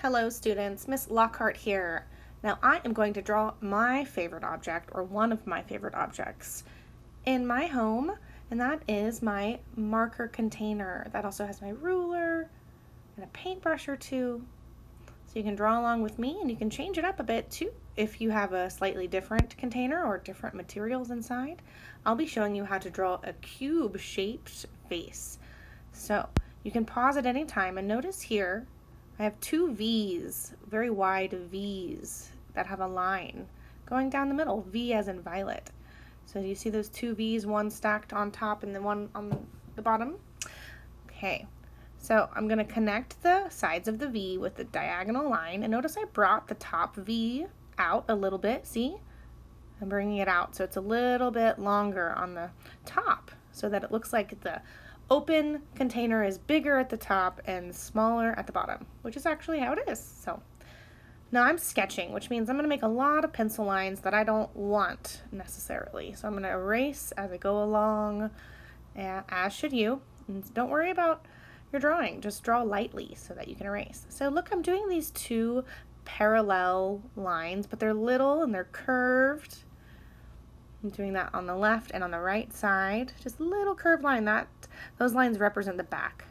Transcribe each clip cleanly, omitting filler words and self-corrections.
Hello students, Miss Lockhart here. Now I am going to draw my favorite object, or one of my favorite objects, in my home, and that is my marker container. That also has my ruler and a paintbrush or two. So you can draw along with me, and you can change it up a bit too if you have a slightly different container or different materials inside. I'll be showing you how to draw a cube-shaped vase. So you can pause at any time, and notice here I have two V's, very wide V's that have a line going down the middle, V as in violet. So you see those two V's, one stacked on top and the one on the bottom? Okay, so I'm going to connect the sides of the V with the diagonal line, and notice I brought the top V out a little bit, see? I'm bringing it out so it's a little bit longer on the top so that it looks like the open container is bigger at the top and smaller at the bottom, which is actually how it is. So now I'm sketching, which means I'm going to make a lot of pencil lines that I don't want necessarily. So I'm going to erase as I go along, as should you. And don't worry about your drawing, just draw lightly so that you can erase. So look, I'm doing these two parallel lines, but they're little and they're curved. I'm doing that on the left and on the right side, just a little curved line. Those lines represent the back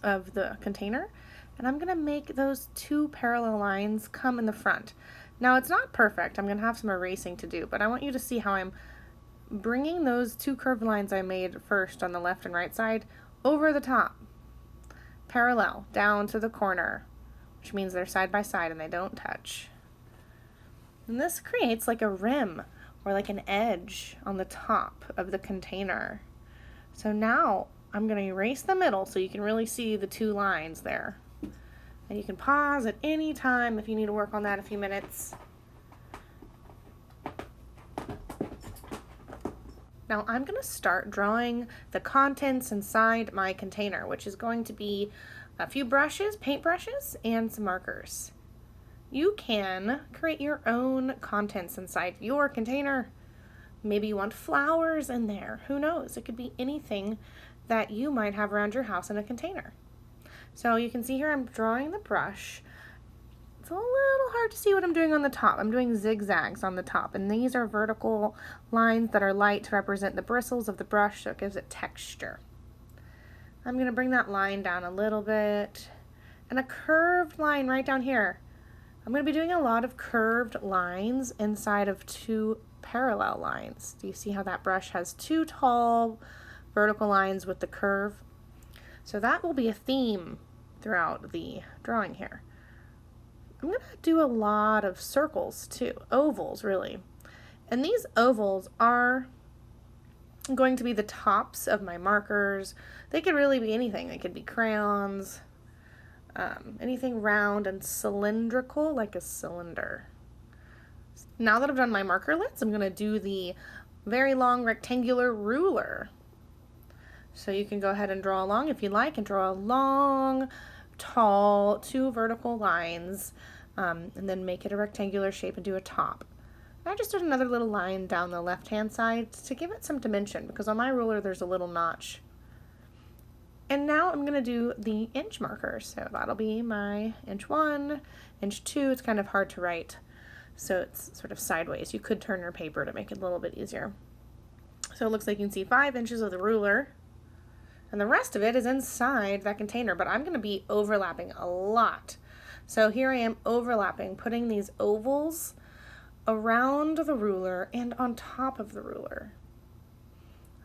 of the container, and I'm going to make those two parallel lines come in the front. Now it's not perfect, I'm going to have some erasing to do, but I want you to see how I'm bringing those two curved lines I made first on the left and right side over the top, parallel down to the corner, which means they're side by side and they don't touch. And this creates like a rim or like an edge on the top of the container. So now I'm going to erase the middle so you can really see the two lines there. And you can pause at any time if you need to work on that a few minutes. Now I'm going to start drawing the contents inside my container, which is going to be a few brushes, paint brushes, and some markers. You can create your own contents inside your container. Maybe you want flowers in there. Who knows? It could be anything that you might have around your house in a container. So you can see here I'm drawing the brush. It's a little hard to see what I'm doing on the top. I'm doing zigzags on the top, and these are vertical lines that are light to represent the bristles of the brush, so it gives it texture. I'm going to bring that line down a little bit, and a curved line right down here. I'm going to be doing a lot of curved lines inside of two parallel lines. Do you see how that brush has two tall vertical lines with the curve? So that will be a theme throughout the drawing here. I'm going to do a lot of circles too, ovals really. And these ovals are going to be the tops of my markers. They could really be anything. They could be crayons, anything round and cylindrical like a cylinder. Now that I've done my marker lids, I'm going to do the very long rectangular ruler. So you can go ahead and draw along if you like, and draw a long, tall, two vertical lines, and then make it a rectangular shape and do a top. And I just did another little line down the left-hand side to give it some dimension, because on my ruler there's a little notch. And now I'm going to do the inch markers. So that'll be my inch 1, inch 2. It's kind of hard to write, so it's sort of sideways. You could turn your paper to make it a little bit easier. So it looks like you can see 5 inches of the ruler, and the rest of it is inside that container, but I'm going to be overlapping a lot. So here I am overlapping, putting these ovals around the ruler and on top of the ruler.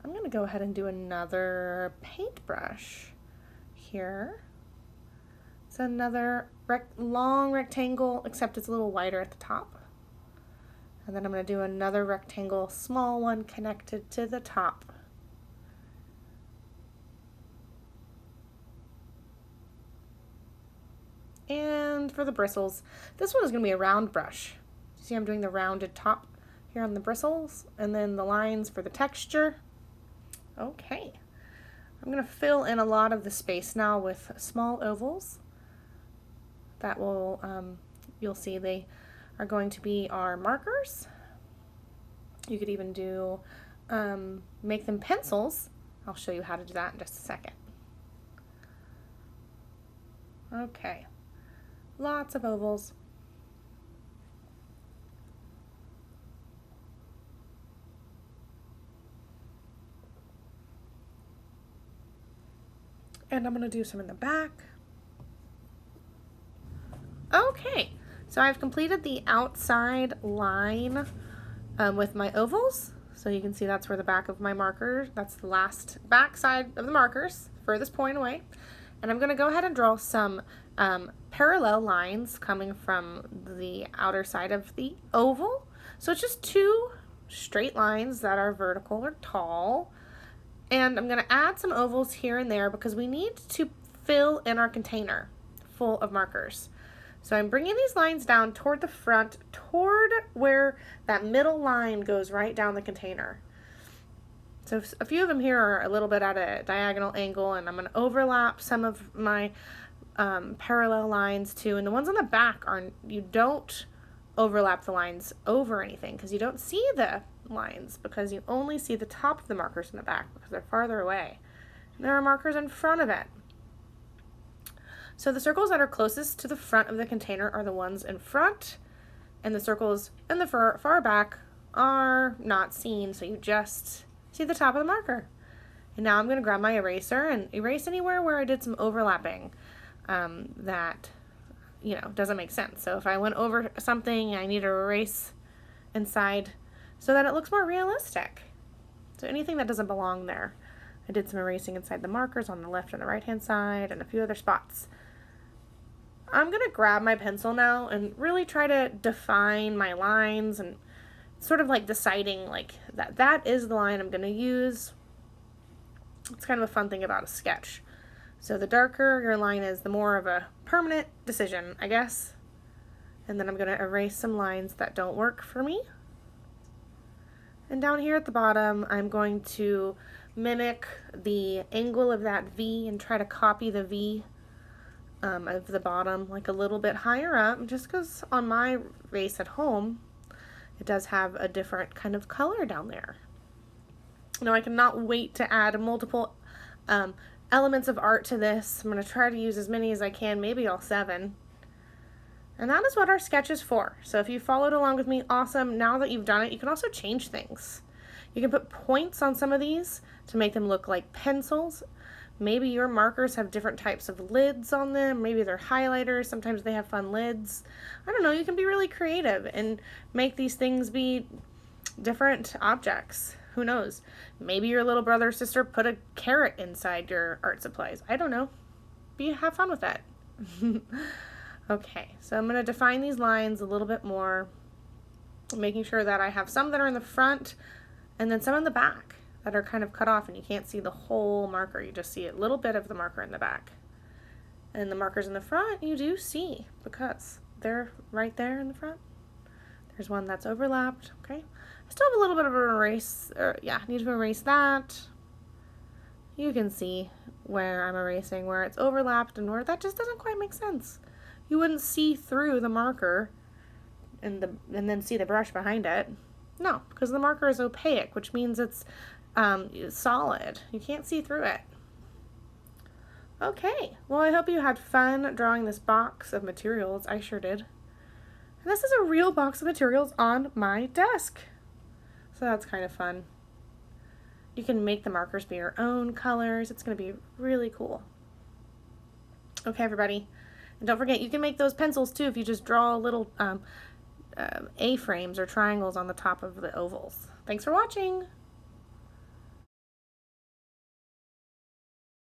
I'm going to go ahead and do another paintbrush here. It's another long rectangle, except it's a little wider at the top. And then I'm going to do another rectangle, small one connected to the top. And for the bristles, this one is going to be a round brush. See, I'm doing the rounded top here on the bristles, and then the lines for the texture. Okay, I'm going to fill in a lot of the space now with small ovals. That will, you'll see they are going to be our markers. You could even do, make them pencils. I'll show you how to do that in just a second. Okay, lots of ovals. And I'm going to do some in the back. Okay, so I've completed the outside line with my ovals. So you can see that's where the back of my marker, that's the last back side of the markers, furthest point away. And I'm going to go ahead and draw some parallel lines coming from the outer side of the oval. So it's just two straight lines that are vertical or tall. And I'm going to add some ovals here and there because we need to fill in our container full of markers. So I'm bringing these lines down toward the front, toward where that middle line goes right down the container. So a few of them here are a little bit at a diagonal angle, and I'm going to overlap some of my parallel lines too. And the ones on the back you don't overlap the lines over anything because you don't see the lines, because you only see the top of the markers in the back because they're farther away. And there are markers in front of it. So the circles that are closest to the front of the container are the ones in front, and the circles in the far back are not seen, so you just see the top of the marker. And now I'm going to grab my eraser and erase anywhere where I did some overlapping that doesn't make sense. So if I went over something, I need to erase inside so that it looks more realistic. So anything that doesn't belong there. I did some erasing inside the markers on the left and the right hand side and a few other spots. I'm going to grab my pencil now and really try to define my lines and sort of like deciding like that is the line I'm going to use. It's kind of a fun thing about a sketch. So the darker your line is, the more of a permanent decision, I guess. And then I'm going to erase some lines that don't work for me. And down here at the bottom, I'm going to mimic the angle of that V and try to copy the V of the bottom like a little bit higher up, just because on my vase at home, it does have a different kind of color down there. Now I cannot wait to add multiple elements of art to this. I'm going to try to use as many as I can, maybe all 7. And that is what our sketch is for. So if you followed along with me, awesome. Now that you've done it, you can also change things. You can put points on some of these to make them look like pencils. Maybe your markers have different types of lids on them. Maybe they're highlighters. Sometimes they have fun lids. I don't know. You can be really creative and make these things be different objects. Who knows? Maybe your little brother or sister put a carrot inside your art supplies. I don't know. Have fun with that. Okay, so I'm going to define these lines a little bit more, making sure that I have some that are in the front and then some in the back that are kind of cut off and you can't see the whole marker. You just see a little bit of the marker in the back. And the markers in the front you do see because they're right there in the front. There's one that's overlapped. Okay, I still have a little bit of an erase. Need to erase that. You can see where I'm erasing, where it's overlapped and where that just doesn't quite make sense. You wouldn't see through the marker and then see the brush behind it. No, because the marker is opaque, which means it's solid. You can't see through it. Okay, well I hope you had fun drawing this box of materials. I sure did. And this is a real box of materials on my desk. So that's kind of fun. You can make the markers be your own colors. It's going to be really cool. Okay, everybody. And don't forget, you can make those pencils too if you just draw little A-frames or triangles on the top of the ovals. Thanks for watching.